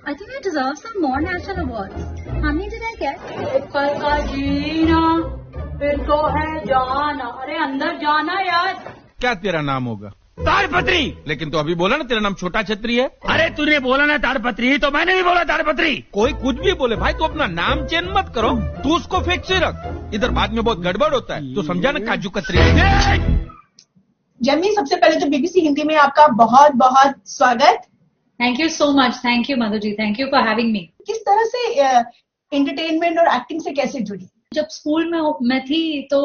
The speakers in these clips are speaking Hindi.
I think I deserve some more national awards. How many did I get? कल का जीना फिर तो है जाना। अरे अंदर जाना यार। क्या तेरा नाम होगा? ताड़पत्री। लेकिन तो अभी बोला ना तेरा नाम छोटा छतरी है। अरे तूने बोला ना ताड़पत्री, तो मैंने भी बोला ताड़पत्री। कोई कुछ भी बोले भाई, तो अपना नाम चेंज मत करो, तू उसको फिक्स ही रख। इधर बाद में बहुत गड़बड़ होता है, तो समझा ना काजू कतरी। जन्मी, सबसे पहले तो बीबीसी हिंदी में आपका बहुत बहुत स्वागत। Thank you so much. Thank you Madhu ji, thank you for having me. किस तरह से एंटरटेनमेंट और एक्टिंग से कैसे जुड़ी? जब स्कूल में मैं थी तो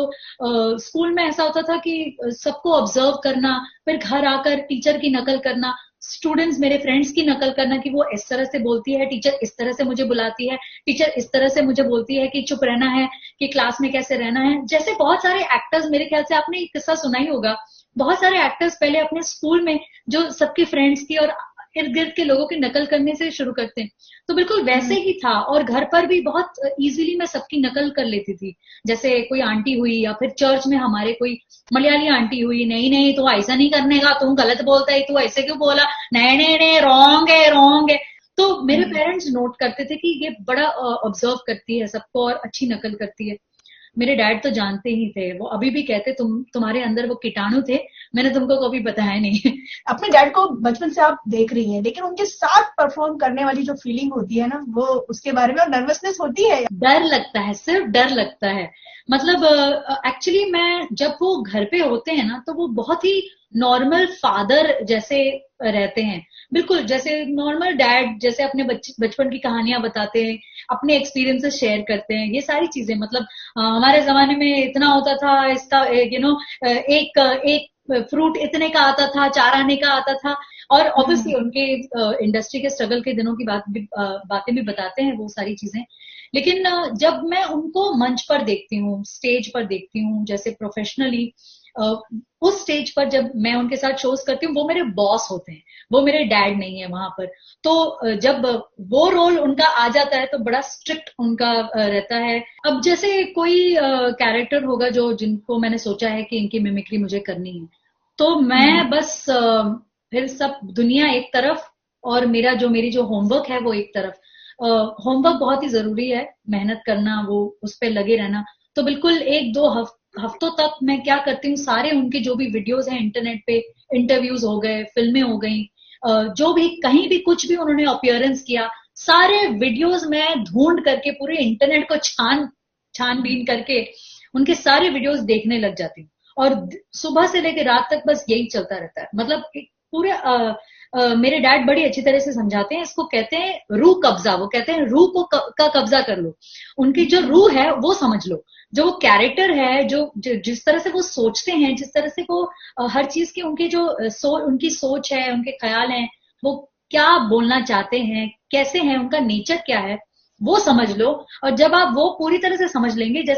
स्कूल में ऐसा होता था कि सबको ऑब्जर्व करना, फिर घर आकर टीचर की नकल करना, स्टूडेंट्स मेरे फ्रेंड्स की नकल करना कि वो इस तरह से बोलती है, टीचर इस तरह से मुझे बुलाती है, टीचर इस तरह से मुझे बोलती है कि चुप रहना है, कि क्लास में कैसे रहना है। जैसे बहुत सारे एक्टर्स, मेरे ख्याल से आपने एक किस्सा सुना ही होगा, बहुत सारे एक्टर्स पहले अपने स्कूल में जो सबकी फ्रेंड्स की और इर्द गिर्द के लोगों की नकल करने से शुरू करते हैं, तो बिल्कुल वैसे ही था। और घर पर भी बहुत इजीली मैं सबकी नकल कर लेती थी। जैसे कोई आंटी हुई या फिर चर्च में हमारे कोई मलयाली आंटी हुई, नहीं नहीं तू ऐसा नहीं करने का, तू गलत बोलता है, तू ऐसे क्यों बोला, नहीं नहीं नहीं रॉन्ग है रॉन्ग है। तो मेरे पेरेंट्स नोट करते थे कि ये बड़ा ऑब्जर्व करती है सबको और अच्छी नकल करती है। मेरे डैड तो जानते ही थे, वो अभी भी कहते तुम्हारे अंदर वो कीटाणु थे, मैंने तुमको कभी बताया नहीं। अपने डैड को बचपन से आप देख रही हैं, लेकिन उनके साथ परफॉर्म करने वाली जो फीलिंग होती है ना, वो उसके बारे में, और नर्वसनेस होती है? डर लगता है, सिर्फ डर लगता है। मतलब एक्चुअली मैं, जब वो घर पे होते हैं ना, तो वो बहुत ही नॉर्मल फादर जैसे रहते हैं, बिल्कुल जैसे नॉर्मल डैड, जैसे अपने बचपन की कहानियां बताते हैं, अपने एक्सपीरियंसेस शेयर करते हैं, ये सारी चीजें। मतलब हमारे जमाने में इतना होता था, इसका एक फ्रूट इतने का आता था, 4 आने का आता था। और ऑब्वियसली उनके इंडस्ट्री के स्ट्रगल के दिनों की बातें भी बताते हैं वो सारी चीजें। लेकिन जब मैं उनको मंच पर देखती हूँ, स्टेज पर देखती हूँ, जैसे प्रोफेशनली उस स्टेज पर जब मैं उनके साथ शोज करती हूँ, वो मेरे बॉस होते हैं, वो मेरे डैड नहीं है वहां पर। तो जब वो रोल उनका आ जाता है तो बड़ा स्ट्रिक्ट उनका रहता है। अब जैसे कोई कैरेक्टर होगा जो जिनको मैंने सोचा है कि इनकी मिमिक्री मुझे करनी है, तो मैं बस फिर सब दुनिया एक तरफ और मेरी जो होमवर्क है वो एक तरफ। होमवर्क बहुत ही जरूरी है, मेहनत करना, वो उस पर लगे रहना। तो बिल्कुल 1-2 हफ्तों तक मैं क्या करती हूँ, सारे उनके जो भी वीडियोस हैं इंटरनेट पे, इंटरव्यूज हो गए, फिल्में हो गई, जो भी कहीं भी कुछ भी उन्होंने अपीयरेंस किया, सारे वीडियोस मैं ढूंढ करके पूरे इंटरनेट को छानबीन करके उनके सारे वीडियोस देखने लग जाती हूँ। और सुबह से लेकर रात तक बस यही चलता रहता है। मतलब पूरे मेरे डैड बड़ी अच्छी तरह से समझाते हैं, इसको कहते हैं रूह कब्जा। वो कहते हैं रूह को का कब्जा कर लो, उनकी जो रूह है वो समझ लो, जो वो कैरेक्टर है, जो जिस तरह से वो सोचते हैं, जिस तरह से वो हर चीज की उनकी जो उनकी सोच है, उनके ख्याल हैं, वो क्या बोलना चाहते हैं, कैसे हैं, उनका नेचर क्या है, वो समझ लो। और जब आप वो पूरी तरह से समझ लेंगे, जैसे